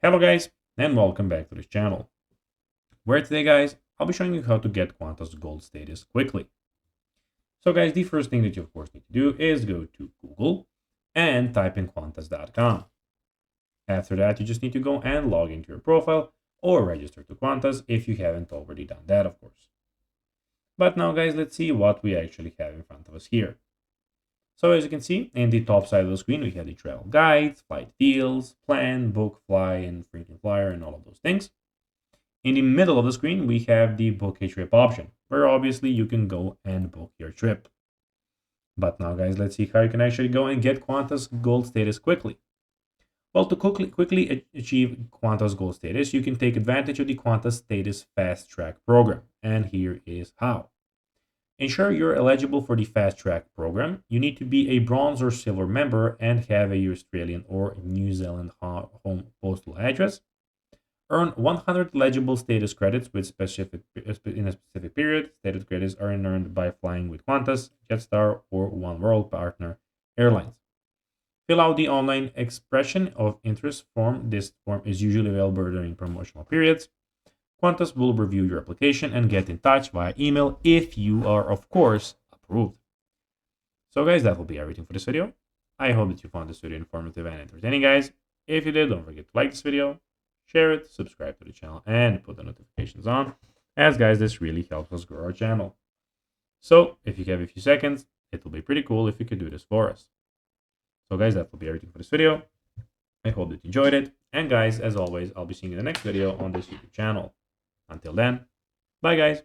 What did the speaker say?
Hello guys, and welcome back to this channel, where today guys, I'll be showing you how to get Qantas Gold status quickly. So guys, the first thing that you of course need to do is go to Google and type in Qantas.com. After that, you just need to go and log into your profile or register to Qantas if you haven't already done that, of course. But now guys, let's see what we actually have in front of us here. So as you can see, in the top side of the screen, we have the travel guides, flight deals, plan, book, fly, and frequent flyer, and all of those things. In the middle of the screen, we have the book a trip option, where obviously you can go and book your trip. But now guys, let's see how you can actually go and get Qantas Gold status quickly. Well, to quickly achieve Qantas Gold status, you can take advantage of the Qantas Status Fast Track program. And here is how. Ensure you're eligible for the Fast Track program. You need to be a bronze or silver member and have a Australian or New Zealand home postal address. Earn 100 legible status credits in a specific period. Status credits are earned by flying with Qantas, Jetstar, or One World partner airlines. Fill out the online expression of interest form. This form is usually available during promotional periods. Qantas will review your application and get in touch via email if you are, of course, approved. So, guys, that will be everything for this video. I hope that you found this video informative and entertaining, guys. If you did, don't forget to like this video, share it, subscribe to the channel, and put the notifications on, as, guys, this really helps us grow our channel. So, if you have a few seconds, it will be pretty cool if you could do this for us. So, guys, that will be everything for this video. I hope that you enjoyed it. And, guys, as always, I'll be seeing you in the next video on this YouTube channel. Until then, bye guys.